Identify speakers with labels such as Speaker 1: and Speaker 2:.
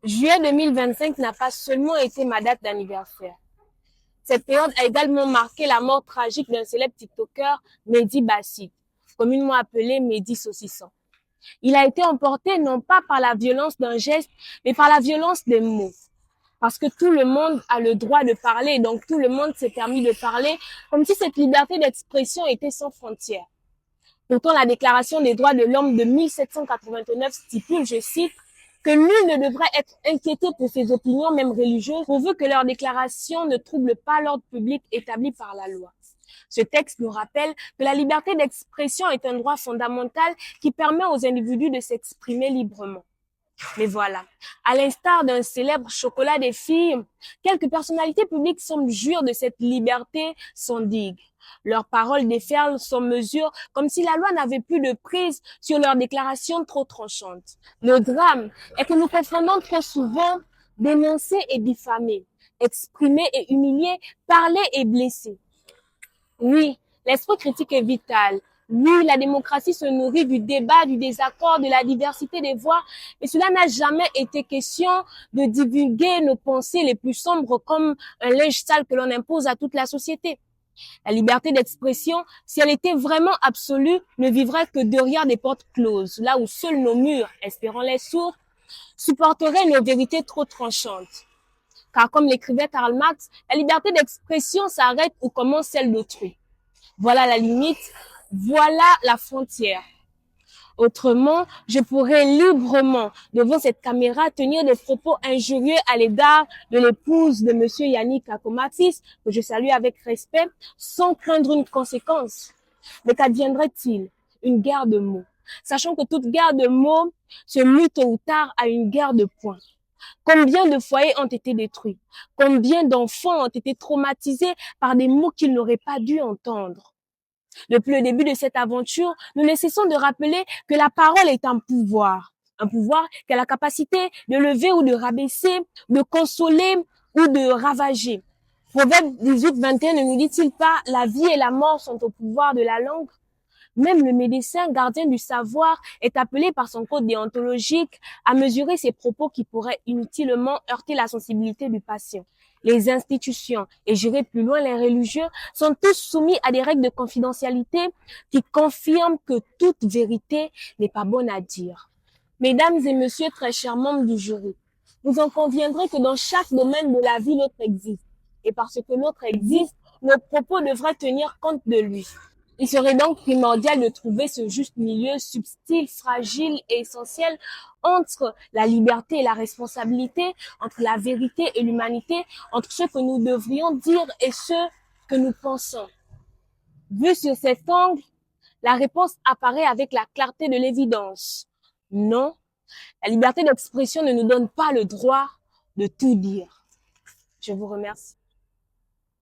Speaker 1: Juillet 2025 n'a pas seulement été ma date d'anniversaire. Cette période a également marqué la mort tragique d'un célèbre TikToker, Mehdi Bassi, communément appelé Mehdi Saucisson. Il a été emporté non pas par la violence d'un geste, mais par la violence des mots. Parce que tout le monde a le droit de parler, donc tout le monde s'est permis de parler, comme si cette liberté d'expression était sans frontières. Pourtant, la Déclaration des droits de l'homme de 1789 stipule, je cite, que nul ne devrait être inquiété pour ses opinions, même religieuses, pourvu que leur déclaration ne trouble pas l'ordre public établi par la loi. Ce texte nous rappelle que la liberté d'expression est un droit fondamental qui permet aux individus de s'exprimer librement. Mais voilà, à l'instar d'un célèbre chocolat des filles, quelques personnalités publiques semblent jouir de cette liberté sans digue. Leurs paroles déferlent sans mesure, comme si la loi n'avait plus de prise sur leurs déclarations trop tranchantes. Le drame est que nous confondons très souvent dénoncer et diffamer, exprimer et humilier, parler et blesser. Oui, l'esprit critique est vital. Oui, la démocratie se nourrit du débat, du désaccord, de la diversité des voix, mais cela n'a jamais été question de divulguer nos pensées les plus sombres comme un linge sale que l'on impose à toute la société. La liberté d'expression, si elle était vraiment absolue, ne vivrait que derrière des portes closes, là où seuls nos murs, espérons les sourds, supporteraient nos vérités trop tranchantes. Car comme l'écrivait Karl Marx, la liberté d'expression s'arrête où commence celle d'autrui. Voilà la limite, voilà la frontière. Autrement, je pourrais librement, devant cette caméra, tenir des propos injurieux à l'égard de l'épouse de monsieur Yannick Akomatis, que je salue avec respect, sans craindre une conséquence. Mais qu'adviendrait-il? Une guerre de mots. Sachant que toute guerre de mots se mue tôt ou tard à une guerre de poings. Combien de foyers ont été détruits? Combien d'enfants ont été traumatisés par des mots qu'ils n'auraient pas dû entendre? Depuis le début de cette aventure, nous ne cessons de rappeler que la parole est un pouvoir qui a la capacité de lever ou de rabaisser, de consoler ou de ravager. Proverbe 18-21 ne nous dit-il pas, la vie et la mort sont au pouvoir de la langue? Même le médecin, gardien du savoir, est appelé par son code déontologique à mesurer ses propos qui pourraient inutilement heurter la sensibilité du patient. Les institutions, et j'irai plus loin, les religieux, sont tous soumis à des règles de confidentialité qui confirment que toute vérité n'est pas bonne à dire. Mesdames et messieurs, très chers membres du jury, vous en conviendrez que dans chaque domaine de la vie, l'autre existe. Et parce que l'autre existe, nos propos devraient tenir compte de lui. Il serait donc primordial de trouver ce juste milieu subtil, fragile et essentiel entre la liberté et la responsabilité, entre la vérité et l'humanité, entre ce que nous devrions dire et ce que nous pensons. Vu sur cet angle, la réponse apparaît avec la clarté de l'évidence. Non, la liberté d'expression ne nous donne pas le droit de tout dire. Je vous remercie.